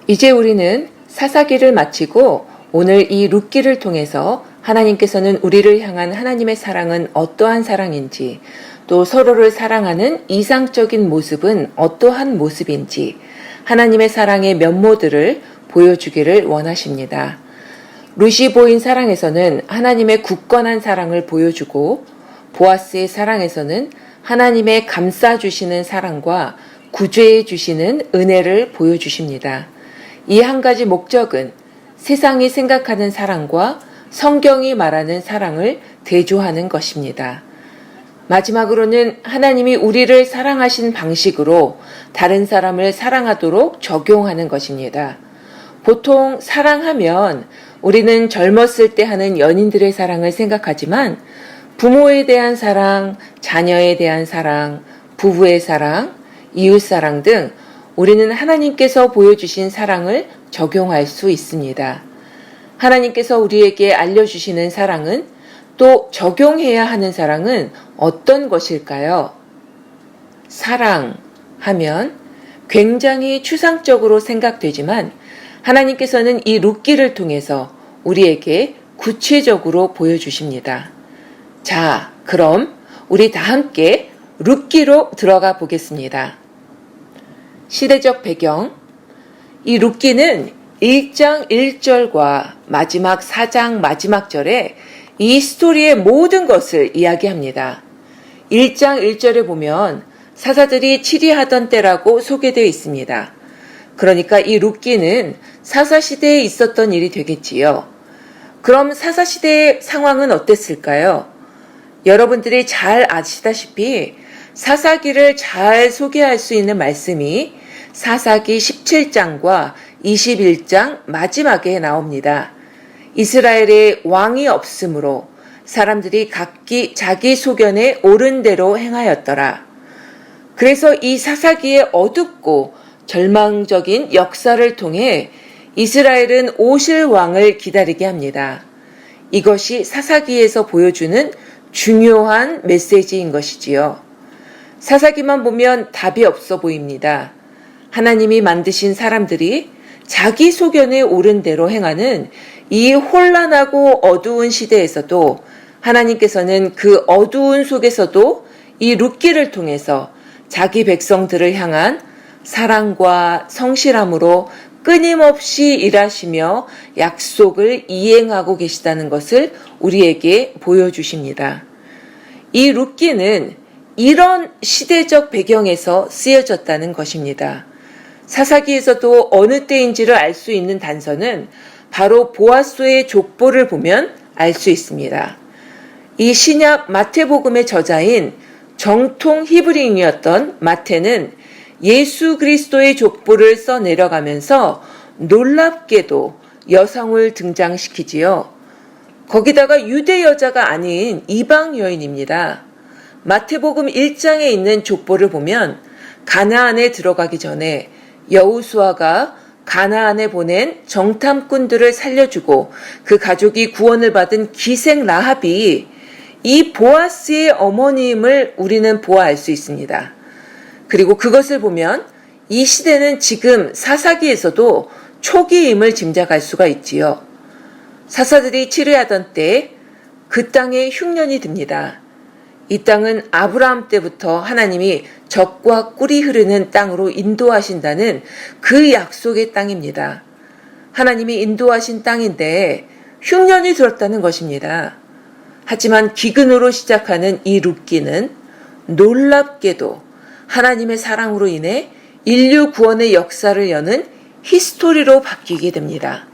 이제 우리는 사사기를 마치고 오늘 이 룻기를 통해서 하나님께서는 우리를 향한 하나님의 사랑은 어떠한 사랑인지, 또 서로를 사랑하는 이상적인 모습은 어떠한 모습인지 하나님의 사랑의 면모들을 보여주기를 원하십니다. 룻이 보인 사랑에서는 하나님의 굳건한 사랑을 보여주고, 보아스의 사랑에서는 하나님의 감싸주시는 사랑과 구제해 주시는 은혜를 보여주십니다. 이 한 가지 목적은 세상이 생각하는 사랑과 성경이 말하는 사랑을 대조하는 것입니다. 마지막으로는 하나님이 우리를 사랑하신 방식으로 다른 사람을 사랑하도록 적용하는 것입니다. 보통 사랑하면 우리는 젊었을 때 하는 연인들의 사랑을 생각하지만 부모에 대한 사랑, 자녀에 대한 사랑, 부부의 사랑, 이웃 사랑 등 우리는 하나님께서 보여주신 사랑을 적용할 수 있습니다. 하나님께서 우리에게 알려주시는 사랑은, 또 적용해야 하는 사랑은 어떤 것일까요? 사랑하면 굉장히 추상적으로 생각되지만 하나님께서는 이 룻기를 통해서 우리에게 구체적으로 보여주십니다. 자, 그럼 우리 다 함께 룻기로 들어가 보겠습니다. 시대적 배경, 이 룻기는 1장 1절과 마지막 4장 마지막 절에 이 스토리의 모든 것을 이야기합니다. 1장 1절에 보면 사사들이 치리하던 때라고 소개되어 있습니다. 그러니까 이 룻기는 사사시대에 있었던 일이 되겠지요. 그럼 사사시대의 상황은 어땠을까요? 여러분들이 잘 아시다시피 사사기를 잘 소개할 수 있는 말씀이 사사기 17장과 21장 마지막에 나옵니다. 이스라엘에 왕이 없으므로 사람들이 각기 자기 소견에 옳은 대로 행하였더라. 그래서 이 사사기의 어둡고 절망적인 역사를 통해 이스라엘은 오실 왕을 기다리게 합니다. 이것이 사사기에서 보여주는 중요한 메시지인 것이지요. 사사기만 보면 답이 없어 보입니다. 하나님이 만드신 사람들이 자기 소견에 옳은 대로 행하는 이 혼란하고 어두운 시대에서도 하나님께서는 그 어두운 속에서도 이 룻기를 통해서 자기 백성들을 향한 사랑과 성실함으로 끊임없이 일하시며 약속을 이행하고 계시다는 것을 우리에게 보여주십니다. 이 룻기는 이런 시대적 배경에서 쓰여졌다는 것입니다. 사사기에서도 어느 때인지를 알 수 있는 단서는 바로 보아스의 족보를 보면 알 수 있습니다. 이 신약 마태복음의 저자인 정통 히브리인이었던 마태는 예수 그리스도의 족보를 써 내려가면서 놀랍게도 여성을 등장시키지요. 거기다가 유대 여자가 아닌 이방 여인입니다. 마태복음 1장에 있는 족보를 보면 가나안에 들어가기 전에 여호수아가 가나안에 보낸 정탐꾼들을 살려주고 그 가족이 구원을 받은 기생 라합이 이 보아스의 어머니임을 우리는 보아 알 수 있습니다. 그리고 그것을 보면 이 시대는 지금 사사기에서도 초기임을 짐작할 수가 있지요. 사사들이 치르하던 때 그 땅에 흉년이 듭니다. 이 땅은 아브라함 때부터 하나님이 젖과 꿀이 흐르는 땅으로 인도하신다는 그 약속의 땅입니다. 하나님이 인도하신 땅인데 흉년이 들었다는 것입니다. 하지만 기근으로 시작하는 이 룻기는 놀랍게도 하나님의 사랑으로 인해 인류 구원의 역사를 여는 히스토리로 바뀌게 됩니다.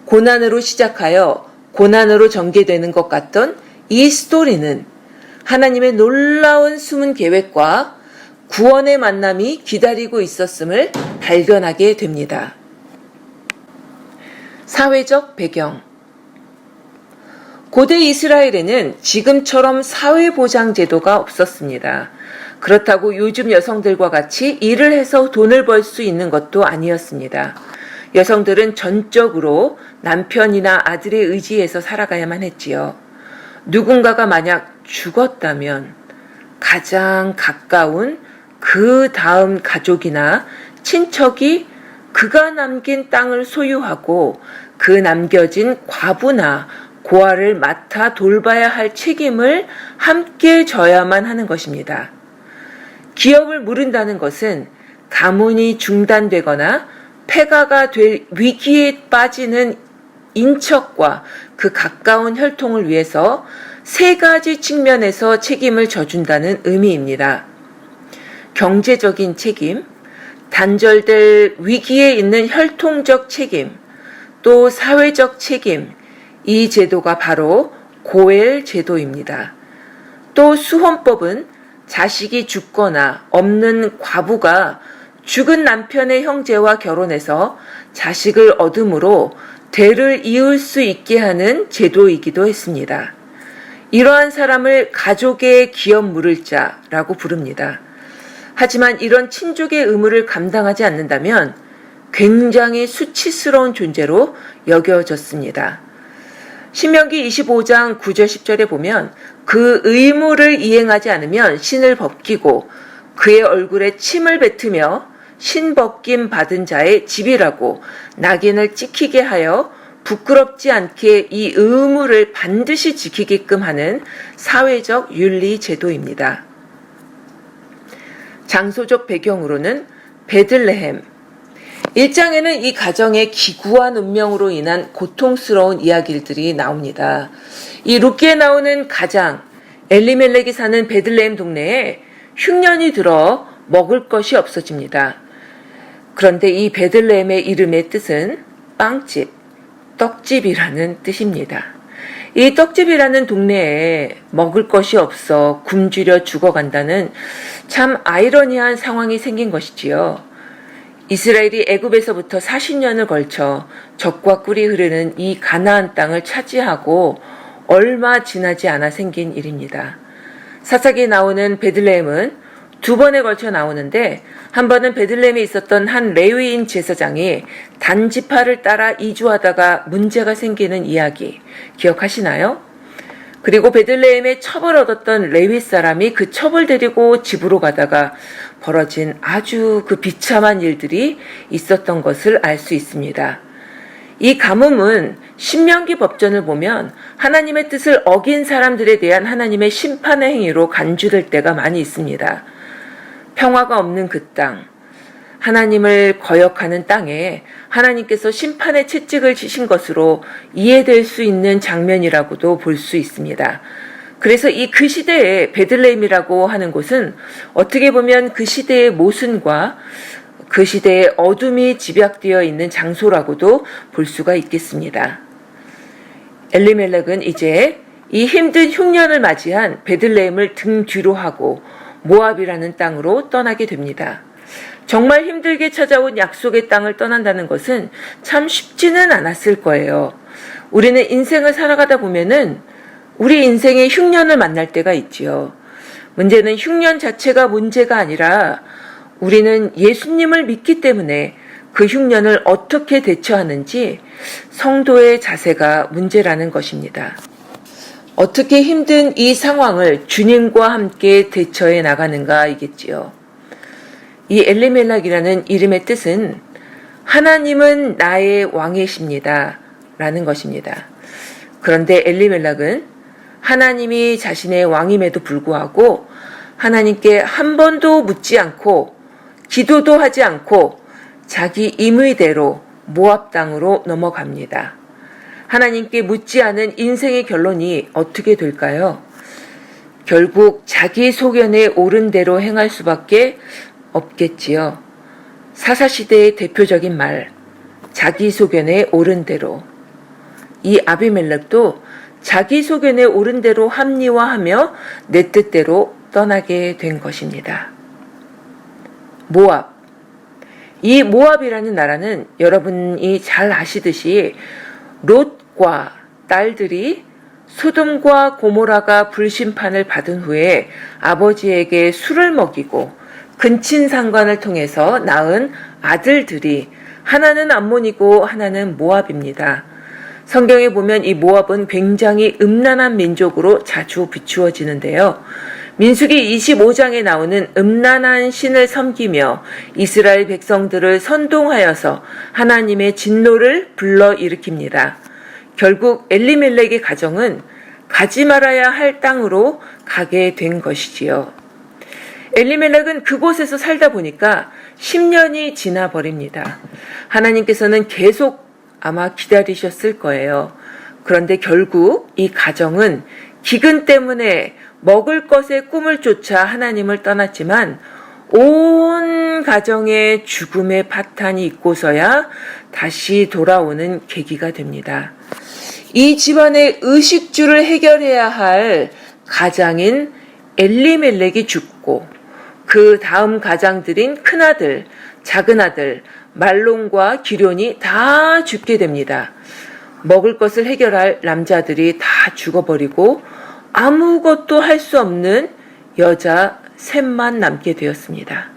고난으로 시작하여 고난으로 전개되는 것 같던 이 스토리는 하나님의 놀라운 숨은 계획과 구원의 만남이 기다리고 있었음을 발견하게 됩니다. 사회적 배경. 고대 이스라엘에는 지금처럼 사회보장 제도가 없었습니다. 그렇다고 요즘 여성들과 같이 일을 해서 돈을 벌 수 있는 것도 아니었습니다. 여성들은 전적으로 남편이나 아들의 의지에서 살아가야만 했지요. 누군가가 만약 죽었다면 가장 가까운 그 다음 가족이나 친척이 그가 남긴 땅을 소유하고 그 남겨진 과부나 고아를 맡아 돌봐야 할 책임을 함께 져야만 하는 것입니다. 기업을 무른다는 것은 가문이 중단되거나 폐가가 될 위기에 빠지는 인척과 그 가까운 혈통을 위해서 세 가지 측면에서 책임을 져준다는 의미입니다. 경제적인 책임, 단절될 위기에 있는 혈통적 책임, 또 사회적 책임, 이 제도가 바로 고엘 제도입니다. 또 수혼법은 자식이 죽거나 없는 과부가 죽은 남편의 형제와 결혼해서 자식을 얻음으로 대를 이을 수 있게 하는 제도이기도 했습니다. 이러한 사람을 가족의 기업 물을 자라고 부릅니다. 하지만 이런 친족의 의무를 감당하지 않는다면 굉장히 수치스러운 존재로 여겨졌습니다. 신명기 25장 9절 10절에 보면 그 의무를 이행하지 않으면 신을 벗기고 그의 얼굴에 침을 뱉으며 신벗김 받은 자의 집이라고 낙인을 찍히게 하여 부끄럽지 않게 이 의무를 반드시 지키게끔 하는 사회적 윤리 제도입니다. 장소적 배경으로는 베들레헴. 1장에는 이 가정의 기구한 운명으로 인한 고통스러운 이야기들이 나옵니다. 이 룻기에 나오는 가장 엘리멜렉이 사는 베들레헴 동네에 흉년이 들어 먹을 것이 없어집니다. 그런데 이 베들레헴의 이름의 뜻은 빵집, 떡집이라는 뜻입니다. 이 떡집이라는 동네에 먹을 것이 없어 굶주려 죽어간다는 참 아이러니한 상황이 생긴 것이지요. 이스라엘이 애굽에서부터 40년을 걸쳐 젖과 꿀이 흐르는 이 가나안 땅을 차지하고 얼마 지나지 않아 생긴 일입니다. 사사기에 나오는 베들레헴은 두 번에 걸쳐 나오는데 한 번은 베들레헴에 있었던 한 레위인 제사장이 단지파를 따라 이주하다가 문제가 생기는 이야기 기억하시나요? 그리고 베들레헴에 첩을 얻었던 레위 사람이 그 첩을 데리고 집으로 가다가 벌어진 아주 그 비참한 일들이 있었던 것을 알 수 있습니다. 이 가뭄은 신명기 법전을 보면 하나님의 뜻을 어긴 사람들에 대한 하나님의 심판의 행위로 간주될 때가 많이 있습니다. 평화가 없는 그 땅, 하나님을 거역하는 땅에 하나님께서 심판의 채찍을 치신 것으로 이해될 수 있는 장면이라고도 볼 수 있습니다. 그래서 이 그 시대의 베들레헴이라고 하는 곳은 어떻게 보면 그 시대의 모순과 그 시대의 어둠이 집약되어 있는 장소라고도 볼 수가 있겠습니다. 엘리멜렉은 이제 이 힘든 흉년을 맞이한 베들레헴을 등 뒤로 하고 모압이라는 땅으로 떠나게 됩니다. 정말 힘들게 찾아온 약속의 땅을 떠난다는 것은 참 쉽지는 않았을 거예요. 우리는 인생을 살아가다 보면은 우리 인생의 흉년을 만날 때가 있지요. 문제는 흉년 자체가 문제가 아니라 우리는 예수님을 믿기 때문에 그 흉년을 어떻게 대처하는지 성도의 자세가 문제라는 것입니다. 어떻게 힘든 이 상황을 주님과 함께 대처해 나가는가이겠지요. 이 엘리멜렉이라는 이름의 뜻은 하나님은 나의 왕이십니다 라는 것입니다. 그런데 엘리멜렉은 하나님이 자신의 왕임에도 불구하고 하나님께 한 번도 묻지 않고 기도도 하지 않고 자기 임의대로 모압 땅으로 넘어갑니다. 하나님께 묻지 않은 인생의 결론이 어떻게 될까요? 결국 자기 소견에 옳은 대로 행할 수밖에 없겠지요. 사사시대의 대표적인 말, 자기 소견에 옳은 대로. 이 아비멜렉도 자기 소견에 옳은 대로 합리화하며 내 뜻대로 떠나게 된 것입니다. 모압. 이 모압이라는 나라는 여러분이 잘 아시듯이 롯과 딸들이 소돔과 고모라가 불심판을 받은 후에 아버지에게 술을 먹이고 근친상간을 통해서 낳은 아들들이 하나는 암몬이고 하나는 모압입니다. 성경에 보면 이 모압은 굉장히 음란한 민족으로 자주 비추어지는데요. 민수기 25장에 나오는 음란한 신을 섬기며 이스라엘 백성들을 선동하여서 하나님의 진노를 불러일으킵니다. 결국 엘리멜렉의 가정은 가지 말아야 할 땅으로 가게 된 것이지요. 엘리멜렉은 그곳에서 살다 보니까 10년이 지나 버립니다. 하나님께서는 계속 아마 기다리셨을 거예요. 그런데 결국 이 가정은 기근 때문에 먹을 것의 꿈을 쫓아 하나님을 떠났지만 온 가정의 죽음의 파탄이 있고서야 다시 돌아오는 계기가 됩니다. 이 집안의 의식주를 해결해야 할 가장인 엘리멜렉이 죽고 그 다음 가장들인 큰아들, 작은아들, 말론과 기럐이 다 죽게 됩니다. 먹을 것을 해결할 남자들이 다 죽어버리고 아무것도 할 수 없는 여자 셋만 남게 되었습니다.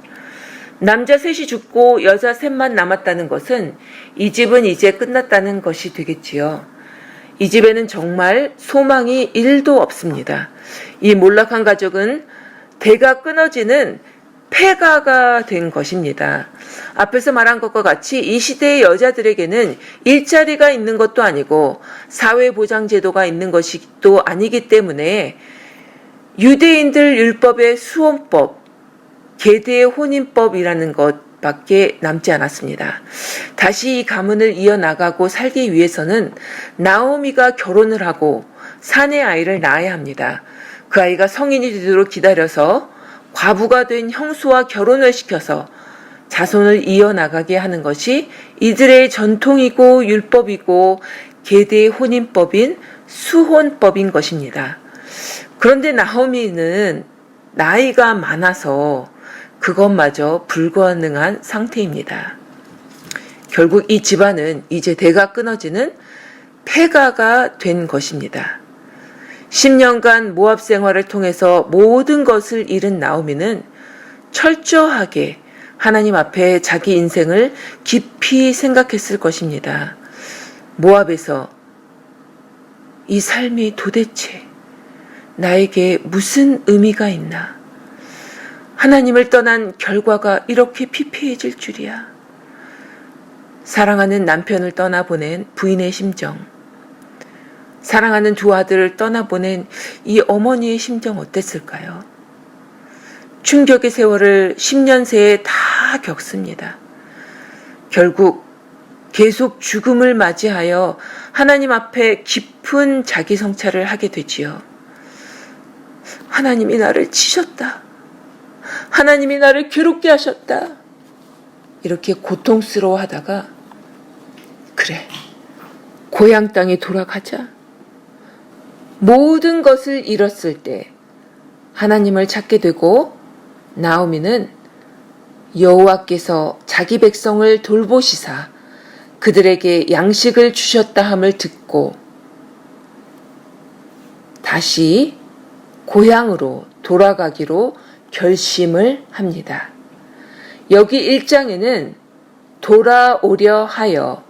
남자 셋이 죽고 여자 셋만 남았다는 것은 이 집은 이제 끝났다는 것이 되겠지요. 이 집에는 정말 소망이 1도 없습니다. 이 몰락한 가족은 대가 끊어지는 폐가가 된 것입니다. 앞에서 말한 것과 같이 이 시대의 여자들에게는 일자리가 있는 것도 아니고 사회보장제도가 있는 것이 또 아니기 때문에 유대인들 율법의 수혼법, 계대의 혼인법이라는 것밖에 남지 않았습니다. 다시 이 가문을 이어나가고 살기 위해서는 나오미가 결혼을 하고 사내 아이를 낳아야 합니다. 그 아이가 성인이 되도록 기다려서 과부가 된 형수와 결혼을 시켜서 자손을 이어나가게 하는 것이 이들의 전통이고 율법이고 계대의 혼인법인 수혼법인 것입니다. 그런데 나오미는 나이가 많아서 그것마저 불가능한 상태입니다. 결국 이 집안은 이제 대가 끊어지는 폐가가 된 것입니다. 10년간 모압 생활을 통해서 모든 것을 잃은 나오미는 철저하게 하나님 앞에 자기 인생을 깊이 생각했을 것입니다. 모압에서 이 삶이 도대체 나에게 무슨 의미가 있나? 하나님을 떠난 결과가 이렇게 피폐해질 줄이야. 사랑하는 남편을 떠나보낸 부인의 심정, 사랑하는 두 아들을 떠나보낸 이 어머니의 심정 어땠을까요? 충격의 세월을 10년 새에 다 겪습니다. 결국 계속 죽음을 맞이하여 하나님 앞에 깊은 자기 성찰을 하게 되지요. 하나님이 나를 치셨다. 하나님이 나를 괴롭게 하셨다. 이렇게 고통스러워하다가 그래, 고향 땅에 돌아가자. 모든 것을 잃었을 때 하나님을 찾게 되고 나오미는 여호와께서 자기 백성을 돌보시사 그들에게 양식을 주셨다 함을 듣고 다시 고향으로 돌아가기로 결심을 합니다. 여기 1장에는 돌아오려 하여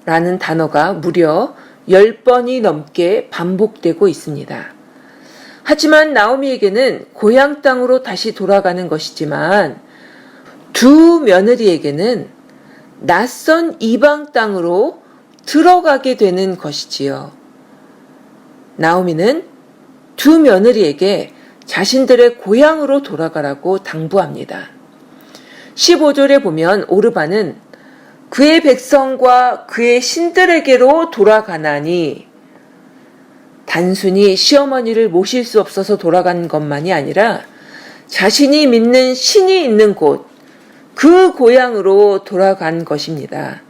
라는 단어가 무려 10번이 넘게 반복되고 있습니다. 하지만 나오미에게는 고향 땅으로 다시 돌아가는 것이지만 두 며느리에게는 낯선 이방 땅으로 들어가게 되는 것이지요. 나오미는 두 며느리에게 자신들의 고향으로 돌아가라고 당부합니다. 15절에 보면 오르바는 그의 백성과 그의 신들에게로 돌아가나니 단순히 시어머니를 모실 수 없어서 돌아간 것만이 아니라 자신이 믿는 신이 있는 곳, 그 고향으로 돌아간 것입니다.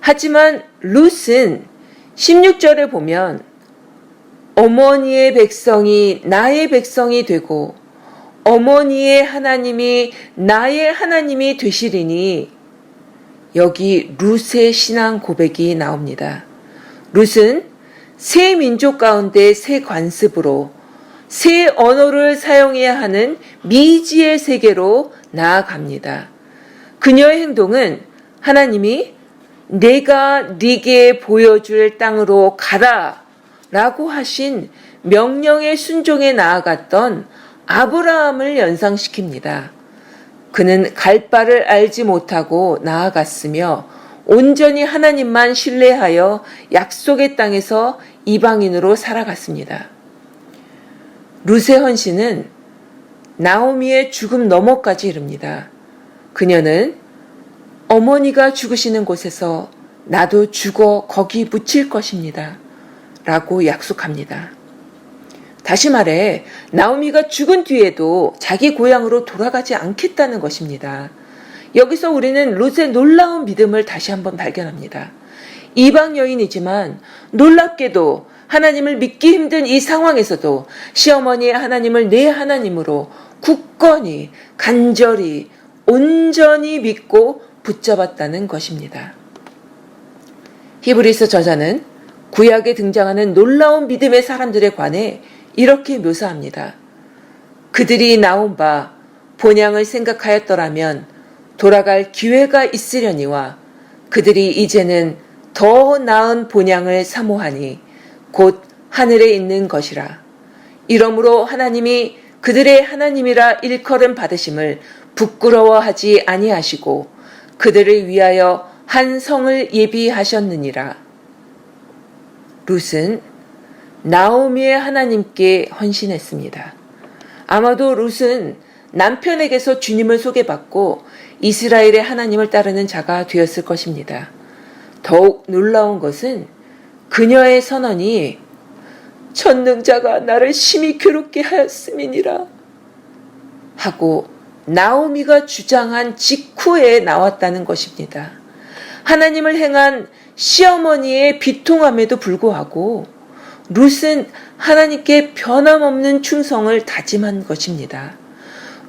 하지만 룻은 16절에 보면 어머니의 백성이 나의 백성이 되고 어머니의 하나님이 나의 하나님이 되시리니 여기 룻의 신앙 고백이 나옵니다. 룻은 새 민족 가운데 새 관습으로 새 언어를 사용해야 하는 미지의 세계로 나아갑니다. 그녀의 행동은 하나님이 내가 네게 보여줄 땅으로 가라 라고 하신 명령의 순종에 나아갔던 아브라함을 연상시킵니다. 그는 갈 바를 알지 못하고 나아갔으며 온전히 하나님만 신뢰하여 약속의 땅에서 이방인으로 살아갔습니다. 룻의 헌신은 나오미의 죽음 너머까지 이릅니다. 그녀는 어머니가 죽으시는 곳에서 나도 죽어 거기 묻힐 것입니다. 라고 약속합니다. 다시 말해 나오미가 죽은 뒤에도 자기 고향으로 돌아가지 않겠다는 것입니다. 여기서 우리는 룻의 놀라운 믿음을 다시 한번 발견합니다. 이방 여인이지만 놀랍게도 하나님을 믿기 힘든 이 상황에서도 시어머니의 하나님을 내 하나님으로 굳건히 간절히 온전히 믿고 붙잡았다는 것입니다. 히브리서 저자는 구약에 등장하는 놀라운 믿음의 사람들에 관해 이렇게 묘사합니다. 그들이 나온 바 본향을 생각하였더라면 돌아갈 기회가 있으려니와 그들이 이제는 더 나은 본향을 사모하니 곧 하늘에 있는 것이라. 이러므로 하나님이 그들의 하나님이라 일컬음 받으심을 부끄러워하지 아니하시고 그들을 위하여 한 성을 예비하셨느니라. 룻은 나오미의 하나님께 헌신했습니다. 아마도 룻은 남편에게서 주님을 소개받고 이스라엘의 하나님을 따르는 자가 되었을 것입니다. 더욱 놀라운 것은 그녀의 선언이 전능자가 나를 심히 괴롭게 하였음이니라 하고 나오미가 주장한 직후에 나왔다는 것입니다. 하나님을 행한 시어머니의 비통함에도 불구하고 룻은 하나님께 변함없는 충성을 다짐한 것입니다.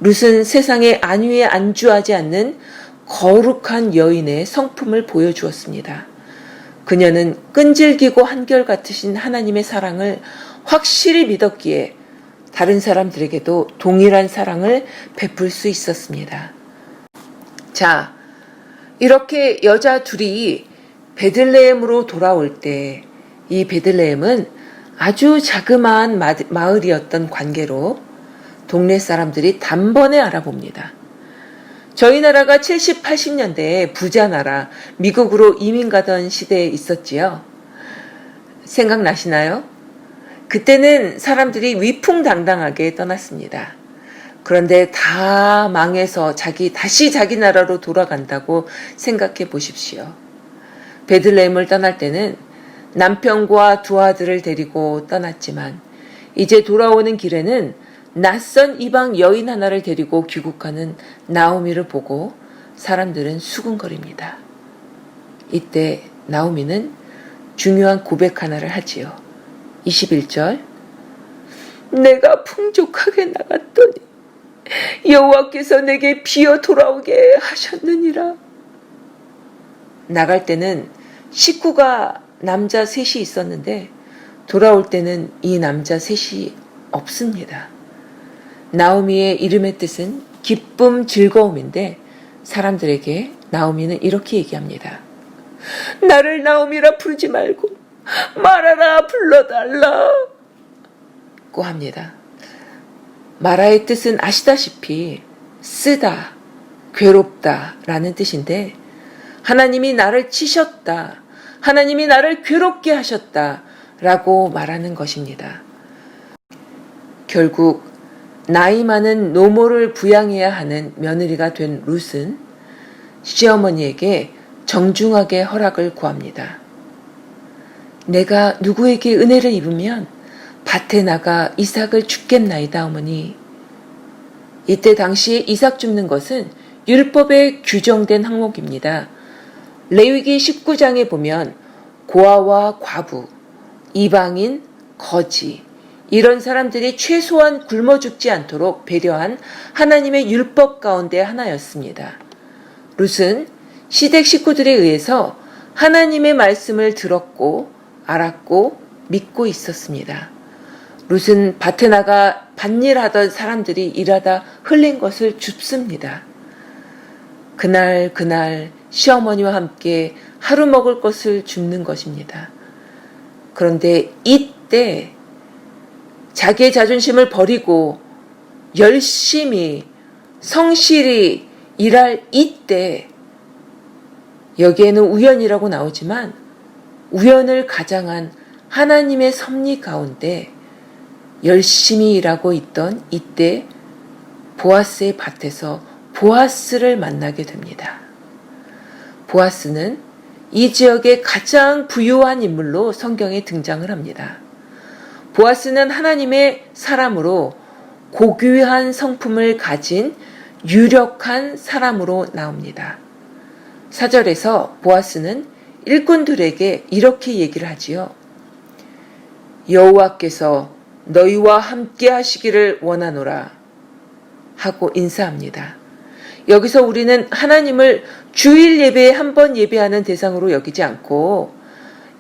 룻은 세상의 안위에 안주하지 않는 거룩한 여인의 성품을 보여주었습니다. 그녀는 끈질기고 한결같으신 하나님의 사랑을 확실히 믿었기에 다른 사람들에게도 동일한 사랑을 베풀 수 있었습니다. 자, 이렇게 여자 둘이 베들레헴으로 돌아올 때 이 베들레헴은 아주 자그마한 마을이었던 관계로 동네 사람들이 단번에 알아봅니다. 저희 나라가 70, 80년대에 부자 나라, 미국으로 이민 가던 시대에 있었지요. 생각나시나요? 그때는 사람들이 위풍당당하게 떠났습니다. 그런데 다 망해서 다시 자기 나라로 돌아간다고 생각해 보십시오. 베들레헴을 떠날 때는 남편과 두 아들을 데리고 떠났지만 이제 돌아오는 길에는 낯선 이방 여인 하나를 데리고 귀국하는 나오미를 보고 사람들은 수군거립니다. 이때 나오미는 중요한 고백 하나를 하지요. 21절 내가 풍족하게 나갔더니 여호와께서 내게 비어 돌아오게 하셨느니라. 나갈 때는 식구가 남자 셋이 있었는데 돌아올 때는 이 남자 셋이 없습니다. 나오미의 이름의 뜻은 기쁨, 즐거움인데 사람들에게 나오미는 이렇게 얘기합니다. 나를 나오미라 부르지 말고 마라라 불러달라고 합니다. 마라의 뜻은 아시다시피 쓰다, 괴롭다 라는 뜻인데 하나님이 나를 치셨다, 하나님이 나를 괴롭게 하셨다 라고 말하는 것입니다. 결국 나이 많은 노모를 부양해야 하는 며느리가 된 룻은 시어머니에게 정중하게 허락을 구합니다. 내가 누구에게 은혜를 입으면 밭에 나가 이삭을 줍겠나이다 어머니. 이때 당시 이삭 줍는 것은 율법에 규정된 항목입니다. 레위기 19장에 보면 고아와 과부, 이방인, 거지 이런 사람들이 최소한 굶어 죽지 않도록 배려한 하나님의 율법 가운데 하나였습니다. 룻은 시댁 식구들에 의해서 하나님의 말씀을 들었고 알았고 믿고 있었습니다. 룻은 밭에 나가 밭일하던 사람들이 일하다 흘린 것을 줍습니다. 그날 시어머니와 함께 하루 먹을 것을 줍는 것입니다. 그런데 이때 자기의 자존심을 버리고 열심히 성실히 일할 이때, 여기에는 우연이라고 나오지만 우연을 가장한 하나님의 섭리 가운데 열심히 일하고 있던 이때 보아스의 밭에서 보아스를 만나게 됩니다. 보아스는 이 지역의 가장 부유한 인물로 성경에 등장을 합니다. 보아스는 하나님의 사람으로 고귀한 성품을 가진 유력한 사람으로 나옵니다. 4절에서 보아스는 일꾼들에게 이렇게 얘기를 하지요. 여호와께서 너희와 함께 하시기를 원하노라 하고 인사합니다. 여기서 우리는 하나님을 주일 예배에 한 번 예배하는 대상으로 여기지 않고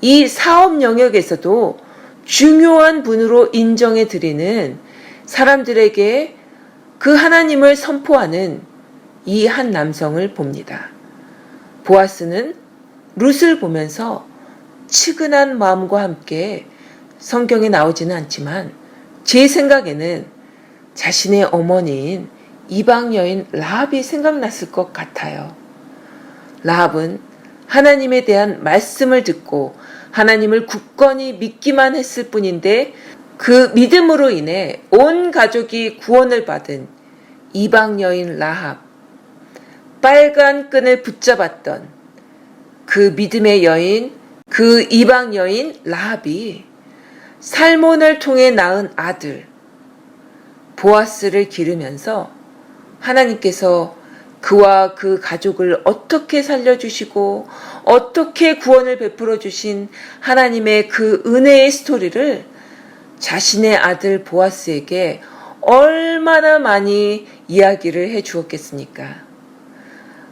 이 사업 영역에서도 중요한 분으로 인정해 드리는 사람들에게 그 하나님을 선포하는 이 한 남성을 봅니다. 보아스는 룻을 보면서 측은한 마음과 함께 성경에 나오지는 않지만 제 생각에는 자신의 어머니인 이방 여인 라합이 생각났을 것 같아요. 라합은 하나님에 대한 말씀을 듣고 하나님을 굳건히 믿기만 했을 뿐인데 그 믿음으로 인해 온 가족이 구원을 받은 이방 여인 라합, 빨간 끈을 붙잡았던 그 믿음의 여인, 그 이방 여인 라합이 살몬을 통해 낳은 아들 보아스를 기르면서 하나님께서 그와 그 가족을 어떻게 살려주시고 어떻게 구원을 베풀어 주신 하나님의 그 은혜의 스토리를 자신의 아들 보아스에게 얼마나 많이 이야기를 해 주었겠습니까?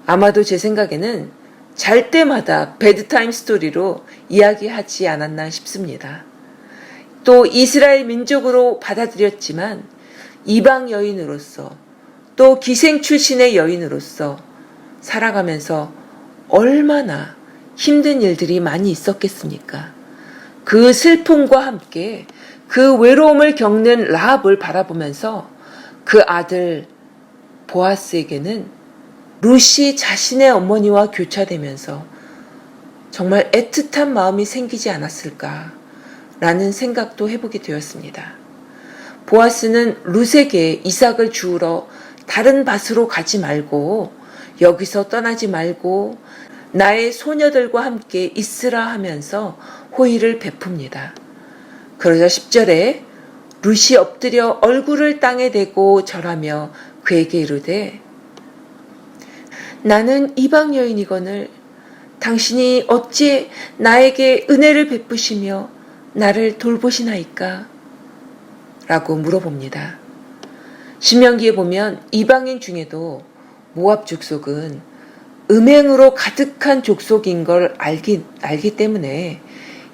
아마도 제 생각에는 잘 때마다 배드타임 스토리로 이야기하지 않았나 싶습니다. 또 이스라엘 민족으로 받아들였지만 이방 여인으로서 또 기생 출신의 여인으로서 살아가면서 얼마나 힘든 일들이 많이 있었겠습니까? 그 슬픔과 함께 그 외로움을 겪는 라합을 바라보면서 그 아들 보아스에게는 룻이 자신의 어머니와 교차되면서 정말 애틋한 마음이 생기지 않았을까라는 생각도 해보게 되었습니다. 보아스는 룻에게 이삭을 주우러 다른 밭으로 가지 말고 여기서 떠나지 말고 나의 소녀들과 함께 있으라 하면서 호의를 베풉니다. 그러자 10절에 룻이 엎드려 얼굴을 땅에 대고 절하며 그에게 이르되 나는 이방 여인이거늘 당신이 어찌 나에게 은혜를 베푸시며 나를 돌보시나이까? 라고 물어봅니다. 신명기에 보면 이방인 중에도 모압 족속은 음행으로 가득한 족속인 걸 알기 때문에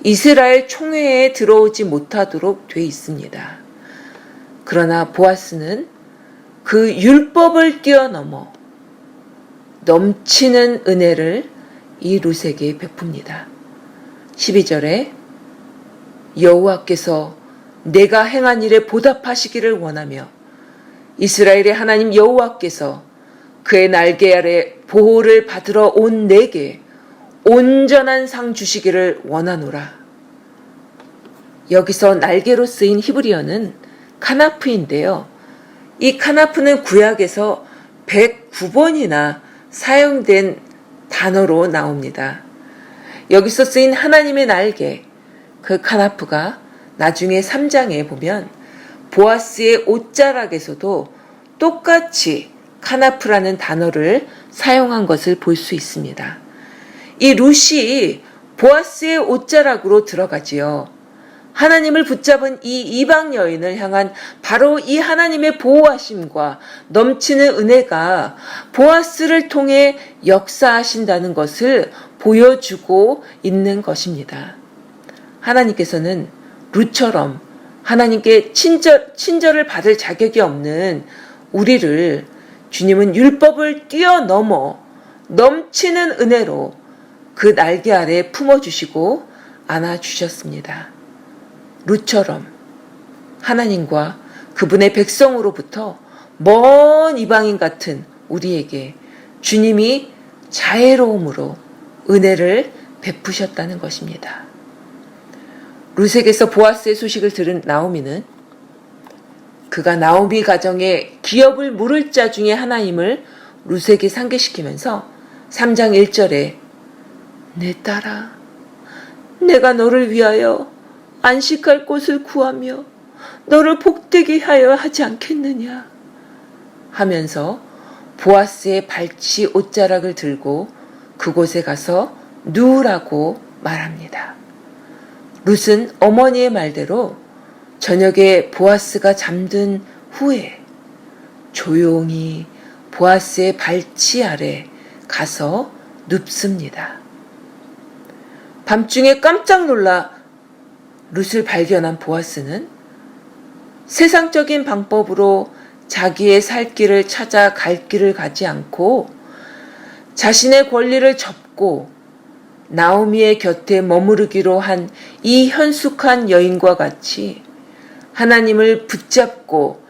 이스라엘 총회에 들어오지 못하도록 돼 있습니다. 그러나 보아스는 그 율법을 뛰어넘어 넘치는 은혜를 이 룻에게 베풉니다. 12절에 여호와께서 내가 행한 일에 보답하시기를 원하며 이스라엘의 하나님 여호와께서 그의 날개 아래 보호를 받으러 온 내게 온전한 상 주시기를 원하노라. 여기서 날개로 쓰인 히브리어는 카나프인데요. 이 카나프는 구약에서 109번이나 사용된 단어로 나옵니다. 여기서 쓰인 하나님의 날개, 그 카나프가 나중에 3장에 보면 보아스의 옷자락에서도 똑같이 카나프라는 단어를 사용한 것을 볼 수 있습니다. 이 룻이 보아스의 옷자락으로 들어가지요. 하나님을 붙잡은 이 이방 여인을 향한 바로 이 하나님의 보호하심과 넘치는 은혜가 보아스를 통해 역사하신다는 것을 보여주고 있는 것입니다. 하나님께서는 룻처럼 하나님께 친절을 받을 자격이 없는 우리를 주님은 율법을 뛰어넘어 넘치는 은혜로 그 날개 아래 품어주시고 안아주셨습니다. 룻처럼 하나님과 그분의 백성으로부터 먼 이방인 같은 우리에게 주님이 자애로움으로 은혜를 베푸셨다는 것입니다. 룻에게서 보아스의 소식을 들은 나오미는 그가 나오미 가정에 기업을 물을 자 중에 하나임을 룻에게 상기시키면서 3장 1절에 내 딸아, 내가 너를 위하여 안식할 곳을 구하며 너를 복되게 하여 하지 않겠느냐 하면서 보아스의 발치 옷자락을 들고 그곳에 가서 누우라고 말합니다. 룻은 어머니의 말대로 저녁에 보아스가 잠든 후에 조용히 보아스의 발치 아래 가서 눕습니다. 밤중에 깜짝 놀라 룻을 발견한 보아스는 세상적인 방법으로 자기의 살 길을 찾아 갈 길을 가지 않고 자신의 권리를 접고 나오미의 곁에 머무르기로 한 이 현숙한 여인과 같이 하나님을 붙잡고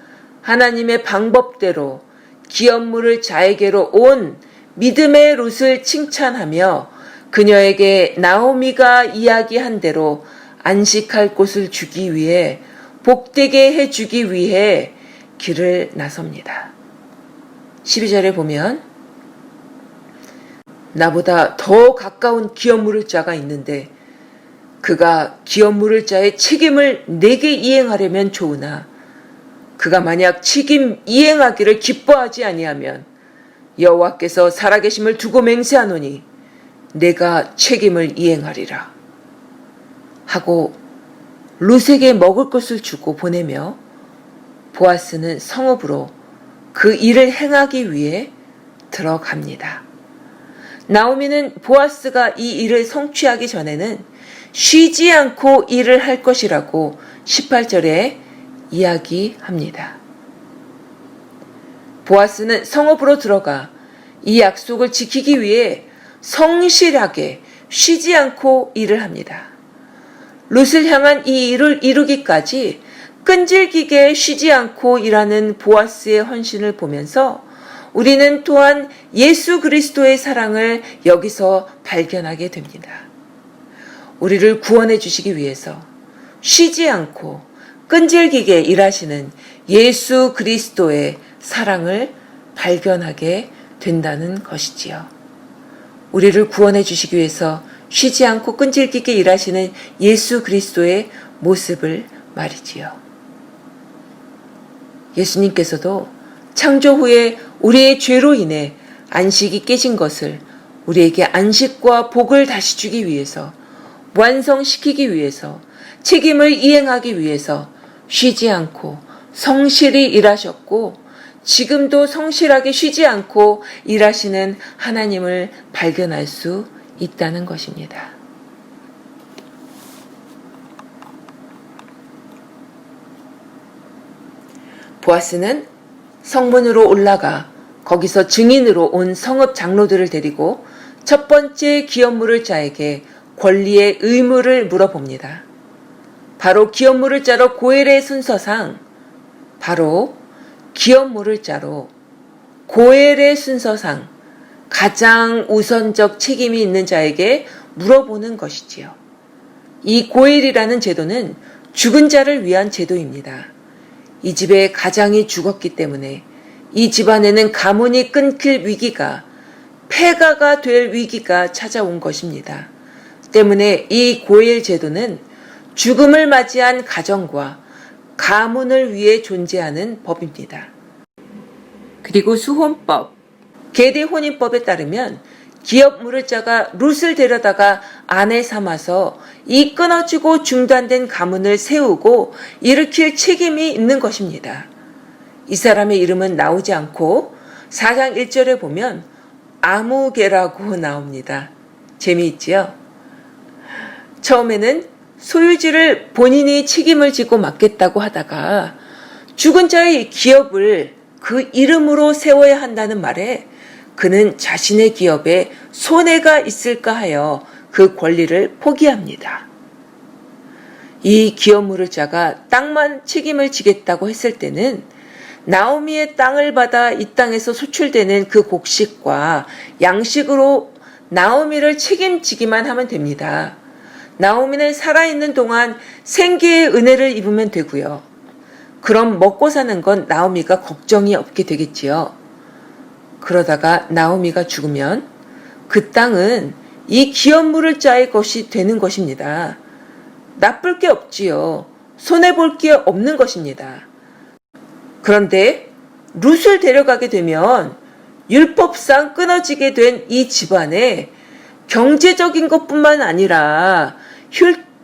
하나님의 방법대로 기업 물을 자에게로 온 믿음의 룻을 칭찬하며 그녀에게 나오미가 이야기한 대로 안식할 곳을 주기 위해 복되게 해주기 위해 길을 나섭니다. 12절에 보면 나보다 더 가까운 기업 물을 자가 있는데 그가 기업 물을 자의 책임을 내게 이행하려면 좋으나 그가 만약 책임 이행하기를 기뻐하지 아니하면 여호와께서 살아계심을 두고 맹세하노니 내가 책임을 이행하리라 하고 룻에게 먹을 것을 주고 보내며 보아스는 성읍으로 그 일을 행하기 위해 들어갑니다. 나오미는 보아스가 이 일을 성취하기 전에는 쉬지 않고 일을 할 것이라고 18절에 이야기합니다. 보아스는 성읍으로 들어가 이 약속을 지키기 위해 성실하게 쉬지 않고 일을 합니다. 룻을 향한 이 일을 이루기까지 끈질기게 쉬지 않고 일하는 보아스의 헌신을 보면서 우리는 또한 예수 그리스도의 사랑을 여기서 발견하게 됩니다. 우리를 구원해 주시기 위해서 쉬지 않고 끈질기게 일하시는 예수 그리스도의 사랑을 발견하게 된다는 것이지요. 우리를 구원해 주시기 위해서 쉬지 않고 끈질기게 일하시는 예수 그리스도의 모습을 말이지요. 예수님께서도 창조 후에 우리의 죄로 인해 안식이 깨진 것을 우리에게 안식과 복을 다시 주기 위해서 완성시키기 위해서 책임을 이행하기 위해서 쉬지 않고 성실히 일하셨고 지금도 성실하게 쉬지 않고 일하시는 하나님을 발견할 수 있다는 것입니다. 보아스는 성문으로 올라가 거기서 증인으로 온 성읍 장로들을 데리고 첫 번째 기업 물을 자에게 권리의 의무를 물어봅니다. 바로 기업 물을 자로 고엘의 순서상 고엘의 순서상 가장 우선적 책임이 있는 자에게 물어보는 것이지요. 이 고엘이라는 제도는 죽은 자를 위한 제도입니다. 이 집의 가장이 죽었기 때문에 이 집안에는 가문이 끊길 위기가, 폐가가 될 위기가 찾아온 것입니다. 때문에 이 고엘 제도는 죽음을 맞이한 가정과 가문을 위해 존재하는 법입니다. 그리고 수혼법, 계대혼인법에 따르면 기업 물을 자가 룻을 데려다가 아내 삼아서 이 끊어지고 중단된 가문을 세우고 일으킬 책임이 있는 것입니다. 이 사람의 이름은 나오지 않고 4장 1절에 보면 아무개라고 나옵니다. 재미있지요? 처음에는 소유지를 본인이 책임을 지고 맡겠다고 하다가 죽은 자의 기업을 그 이름으로 세워야 한다는 말에 그는 자신의 기업에 손해가 있을까 하여 그 권리를 포기합니다. 이 기업 물을 자가 땅만 책임을 지겠다고 했을 때는 나오미의 땅을 받아 이 땅에서 소출되는 그 곡식과 양식으로 나오미를 책임지기만 하면 됩니다. 나오미는 살아있는 동안 생기의 은혜를 입으면 되고요. 그럼 먹고 사는 건 나오미가 걱정이 없게 되겠지요. 그러다가 나오미가 죽으면 그 땅은 이 기업 물을 자의 것이 되는 것입니다. 나쁠 게 없지요. 손해볼 게 없는 것입니다. 그런데 룻을 데려가게 되면 율법상 끊어지게 된 이 집안에 경제적인 것뿐만 아니라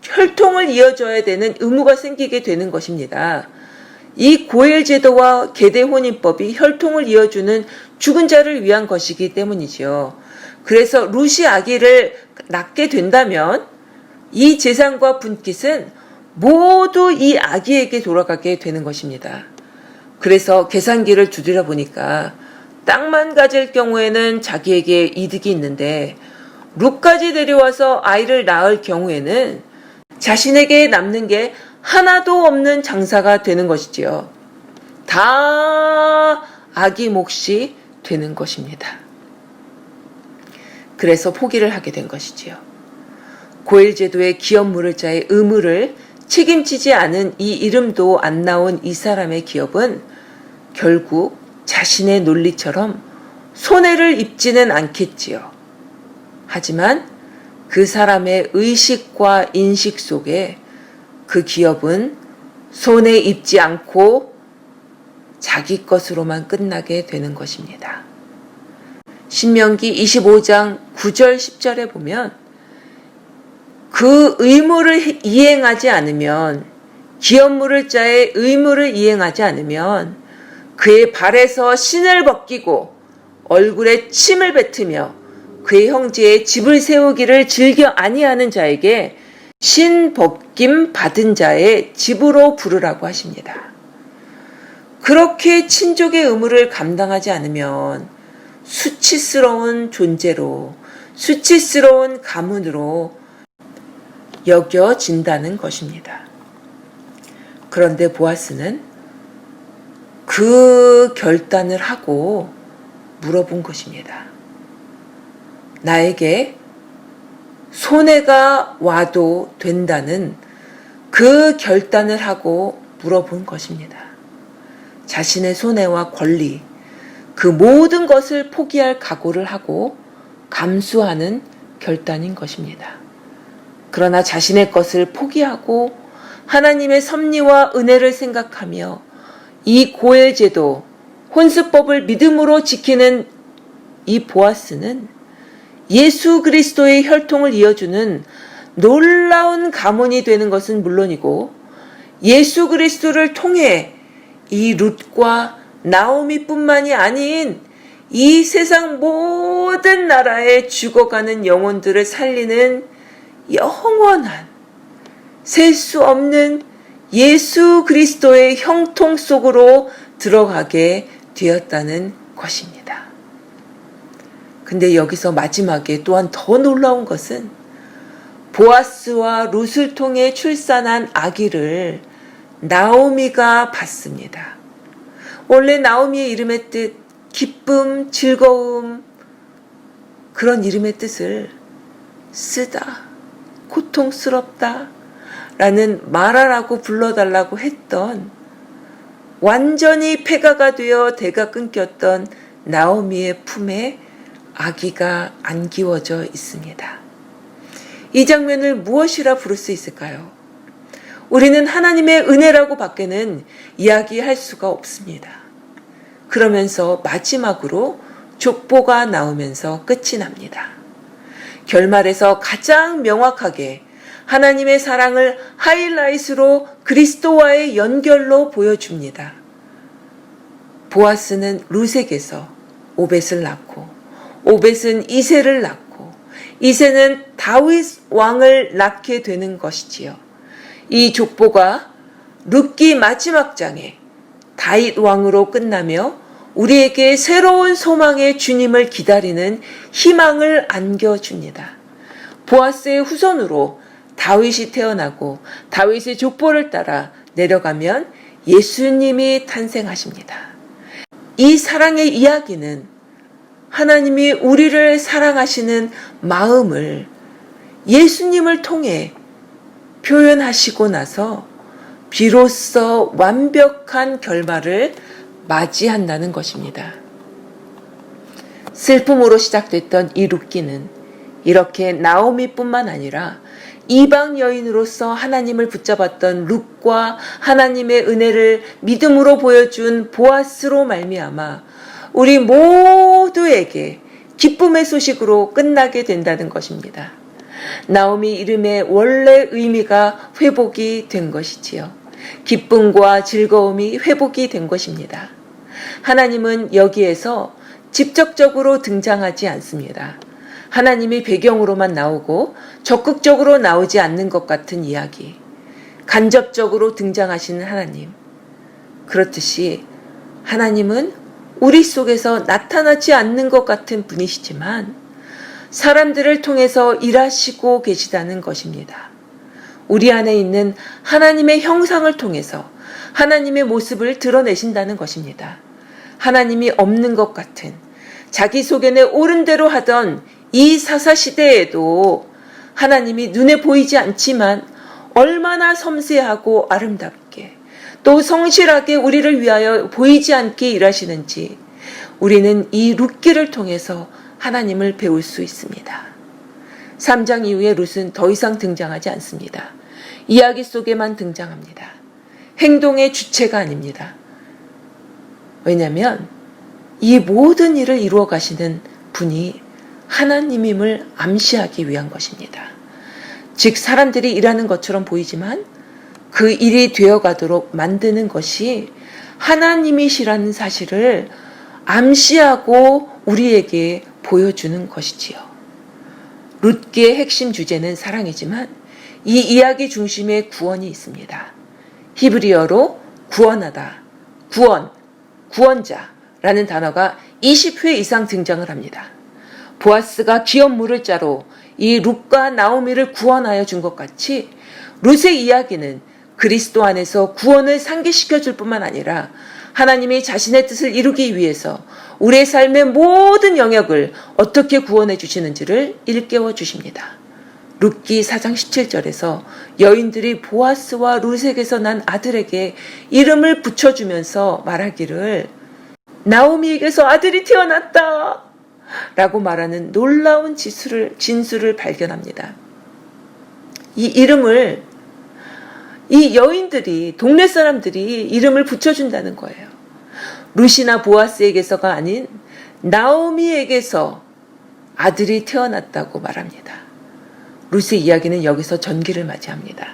혈통을 이어줘야 되는 의무가 생기게 되는 것입니다. 이 고엘 제도와 계대 혼인법이 혈통을 이어주는 죽은 자를 위한 것이기 때문이지요. 그래서 룻이 아기를 낳게 된다면 이 재산과 분깃은 모두 이 아기에게 돌아가게 되는 것입니다. 그래서 계산기를 두드려 보니까 땅만 가질 경우에는 자기에게 이득이 있는데 룻까지 데려와서 아이를 낳을 경우에는 자신에게 남는 게 하나도 없는 장사가 되는 것이지요. 다 아기 몫이 되는 것입니다. 그래서 포기를 하게 된 것이지요. 고엘 제도의 기업 물을 자의 의무를 책임지지 않은 이 이름도 안 나온 이 사람의 기업은 결국 자신의 논리처럼 손해를 입지는 않겠지요. 하지만 그 사람의 의식과 인식 속에 그 기업은 손해 입지 않고 자기 것으로만 끝나게 되는 것입니다. 신명기 25장 9절 10절에 보면 그 의무를 이행하지 않으면 기업 물을 자의 의무를 이행하지 않으면 그의 발에서 신을 벗기고 얼굴에 침을 뱉으며 그의 형제의 집을 세우기를 즐겨 아니하는 자에게 신 벗김 받은 자의 집으로 부르라고 하십니다. 그렇게 친족의 의무를 감당하지 않으면 수치스러운 존재로, 수치스러운 가문으로 여겨진다는 것입니다. 그런데 보아스는 그 결단을 하고 물어본 것입니다. 나에게 손해가 와도 된다는 그 결단을 하고 물어본 것입니다. 자신의 손해와 권리, 그 모든 것을 포기할 각오를 하고 감수하는 결단인 것입니다. 그러나 자신의 것을 포기하고 하나님의 섭리와 은혜를 생각하며 이 고엘 제도, 혼수법을 믿음으로 지키는 이 보아스는 예수 그리스도의 혈통을 이어주는 놀라운 가문이 되는 것은 물론이고 예수 그리스도를 통해 이 룻과 나오미뿐만이 아닌 이 세상 모든 나라에 죽어가는 영혼들을 살리는 영원한 셀 수 없는 예수 그리스도의 형통 속으로 들어가게 되었다는 것입니다. 근데 여기서 마지막에 또한 더 놀라운 것은 보아스와 룻을 통해 출산한 아기를 나오미가 받습니다. 원래 나오미의 이름의 뜻, 기쁨, 즐거움, 그런 이름의 뜻을 쓰다, 고통스럽다 라는 말하라고 불러달라고 했던 완전히 폐가가 되어 대가 끊겼던 나오미의 품에 아기가 안기워져 있습니다. 이 장면을 무엇이라 부를 수 있을까요? 우리는 하나님의 은혜라고 밖에는 이야기할 수가 없습니다. 그러면서 마지막으로 족보가 나오면서 끝이 납니다. 결말에서 가장 명확하게 하나님의 사랑을 하이라이트로 그리스도와의 연결로 보여줍니다. 보아스는 룻에게서 오벳을 낳고 오벳은 이새를 낳고 이새는 다윗 왕을 낳게 되는 것이지요. 이 족보가 룻기 마지막 장에 다윗 왕으로 끝나며 우리에게 새로운 소망의 주님을 기다리는 희망을 안겨줍니다. 보아스의 후손으로 다윗이 태어나고 다윗의 족보를 따라 내려가면 예수님이 탄생하십니다. 이 사랑의 이야기는 하나님이 우리를 사랑하시는 마음을 예수님을 통해 표현하시고 나서 비로소 완벽한 결말을 맞이한다는 것입니다. 슬픔으로 시작됐던 이 룻기는 이렇게 나오미뿐만 아니라 이방 여인으로서 하나님을 붙잡았던 룻과 하나님의 은혜를 믿음으로 보여준 보아스로 말미암아 우리 모두에게 기쁨의 소식으로 끝나게 된다는 것입니다. 나오미 이름의 원래 의미가 회복이 된 것이지요. 기쁨과 즐거움이 회복이 된 것입니다. 하나님은 여기에서 직접적으로 등장하지 않습니다. 하나님이 배경으로만 나오고 적극적으로 나오지 않는 것 같은 이야기. 간접적으로 등장하시는 하나님. 그렇듯이 하나님은 우리 속에서 나타나지 않는 것 같은 분이시지만 사람들을 통해서 일하시고 계시다는 것입니다. 우리 안에 있는 하나님의 형상을 통해서 하나님의 모습을 드러내신다는 것입니다. 하나님이 없는 것 같은 자기 소견에 옳은 대로 하던 이 사사시대에도 하나님이 눈에 보이지 않지만 얼마나 섬세하고 아름답게 또 성실하게 우리를 위하여 보이지 않게 일하시는지 우리는 이 룻기를 통해서 하나님을 배울 수 있습니다. 3장 이후에 룻은 더 이상 등장하지 않습니다. 이야기 속에만 등장합니다. 행동의 주체가 아닙니다. 왜냐하면 이 모든 일을 이루어 가시는 분이 하나님임을 암시하기 위한 것입니다. 즉 사람들이 일하는 것처럼 보이지만 그 일이 되어가도록 만드는 것이 하나님이시라는 사실을 암시하고 우리에게 보여주는 것이지요. 룻기의 핵심 주제는 사랑이지만 이 이야기 중심에 구원이 있습니다. 히브리어로 구원하다, 구원, 구원자라는 단어가 20회 이상 등장을 합니다. 보아스가 기업 물을 자로 이 룻과 나오미를 구원하여 준 것 같이 룻의 이야기는 그리스도 안에서 구원을 상기시켜 줄 뿐만 아니라 하나님이 자신의 뜻을 이루기 위해서 우리의 삶의 모든 영역을 어떻게 구원해 주시는지를 일깨워 주십니다. 룻기 4장 17절에서 여인들이 보아스와 룻에게서 난 아들에게 이름을 붙여주면서 말하기를 나오미에게서 아들이 태어났다 라고 말하는 놀라운 진술을 발견합니다. 이 이름을 이 여인들이 동네 사람들이 이름을 붙여준다는 거예요. 룻이나 보아스에게서가 아닌 나오미에게서 아들이 태어났다고 말합니다. 룻의 이야기는 여기서 전기를 맞이합니다.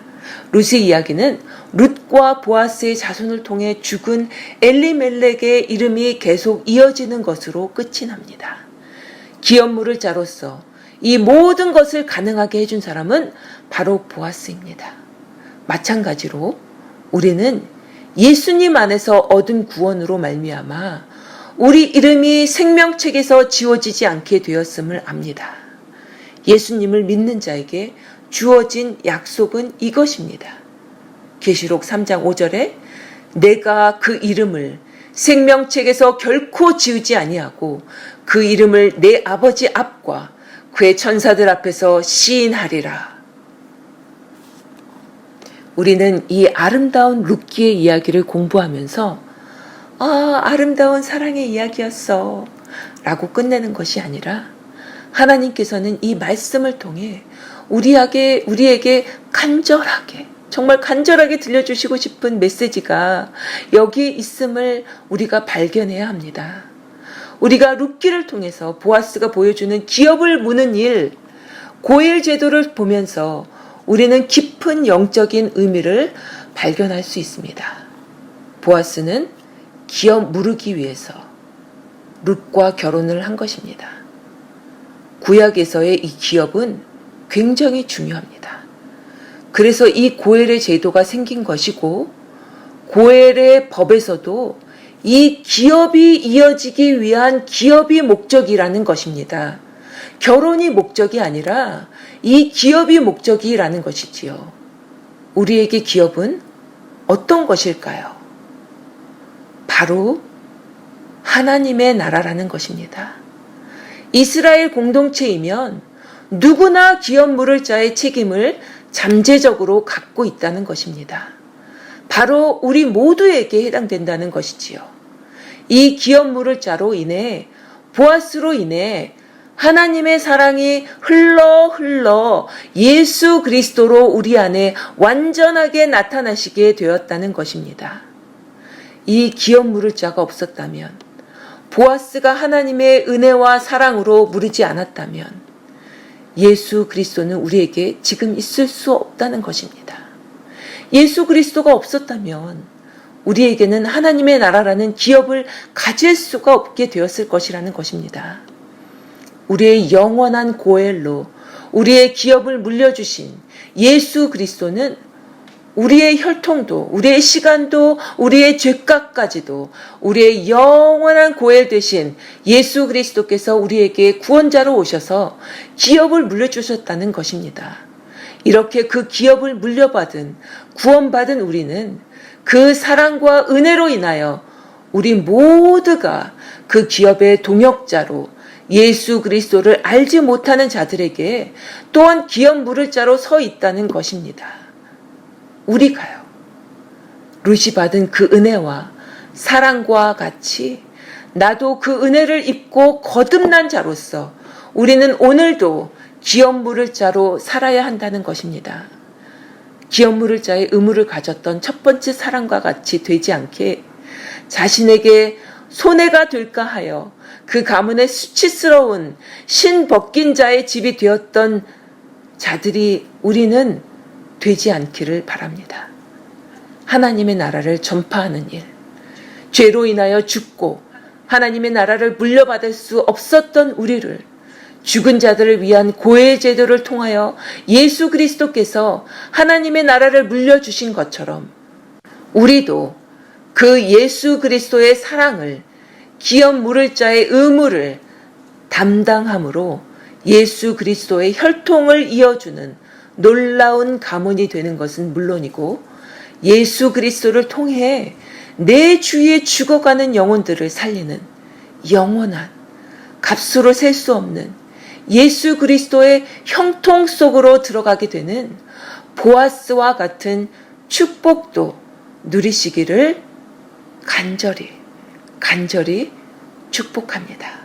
룻의 이야기는 룻과 보아스의 자손을 통해 죽은 엘리멜렉의 이름이 계속 이어지는 것으로 끝이 납니다. 기업 물을 자로서 이 모든 것을 가능하게 해준 사람은 바로 보아스입니다. 마찬가지로 우리는 예수님 안에서 얻은 구원으로 말미암아 우리 이름이 생명책에서 지워지지 않게 되었음을 압니다. 예수님을 믿는 자에게 주어진 약속은 이것입니다. 계시록 3장 5절에 내가 그 이름을 생명책에서 결코 지우지 아니하고 그 이름을 내 아버지 앞과 그의 천사들 앞에서 시인하리라. 우리는 이 아름다운 룻기의 이야기를 공부하면서 아름다운 사랑의 이야기였어 라고 끝내는 것이 아니라 하나님께서는 이 말씀을 통해 우리에게 간절하게 정말 간절하게 들려주시고 싶은 메시지가 여기 있음을 우리가 발견해야 합니다. 우리가 룻기를 통해서 보아스가 보여주는 기업을 무는 일, 고엘 제도를 보면서 우리는 깊은 영적인 의미를 발견할 수 있습니다. 보아스는 기업 무르기 위해서 룻과 결혼을 한 것입니다. 구약에서의 이 기업은 굉장히 중요합니다. 그래서 이 고엘의 제도가 생긴 것이고 고엘의 법에서도 이 기업이 이어지기 위한 기업이 목적이라는 것입니다. 결혼이 목적이 아니라 이 기업이 목적이라는 것이지요. 우리에게 기업은 어떤 것일까요? 바로 하나님의 나라라는 것입니다. 이스라엘 공동체이면 누구나 기업 물을 자의 책임을 잠재적으로 갖고 있다는 것입니다. 바로 우리 모두에게 해당된다는 것이지요. 이 기업 물을 자로 인해, 보아스로 인해 하나님의 사랑이 흘러 예수 그리스도로 우리 안에 완전하게 나타나시게 되었다는 것입니다. 이 기업 물을 자가 없었다면, 보아스가 하나님의 은혜와 사랑으로 무르지 않았다면 예수 그리스도는 우리에게 지금 있을 수 없다는 것입니다. 예수 그리스도가 없었다면 우리에게는 하나님의 나라라는 기업을 가질 수가 없게 되었을 것이라는 것입니다. 우리의 영원한 고엘로 우리의 기업을 물려주신 예수 그리스도는 우리의 혈통도, 우리의 시간도, 우리의 죄값까지도 우리의 영원한 고엘 되신 예수 그리스도께서 우리에게 구원자로 오셔서 기업을 물려주셨다는 것입니다. 이렇게 그 기업을 물려받은, 구원받은 우리는 그 사랑과 은혜로 인하여 우리 모두가 그 기업의 동역자로 예수 그리스도를 알지 못하는 자들에게 또한 기업 물을 자로 서 있다는 것입니다. 우리가요, 루시 받은 그 은혜와 사랑과 같이 나도 그 은혜를 입고 거듭난 자로서 우리는 오늘도 기업 물을 자로 살아야 한다는 것입니다. 기업 물을 자의 의무를 가졌던 첫 번째 사랑과 같이 되지 않게 자신에게 손해가 될까 하여 그 가문의 수치스러운 신 벗긴 자의 집이 되었던 자들이 우리는 되지 않기를 바랍니다. 하나님의 나라를 전파하는 일, 죄로 인하여 죽고 하나님의 나라를 물려받을 수 없었던 우리를 죽은 자들을 위한 고해 제도를 통하여 예수 그리스도께서 하나님의 나라를 물려주신 것처럼 우리도 그 예수 그리스도의 사랑을, 기업 물을 자의 의무를 담당함으로 예수 그리스도의 혈통을 이어주는 놀라운 가문이 되는 것은 물론이고 예수 그리스도를 통해 내 주위에 죽어가는 영혼들을 살리는 영원한, 값으로 셀 수 없는 예수 그리스도의 형통 속으로 들어가게 되는 보아스와 같은 축복도 누리시기를 간절히 축복합니다.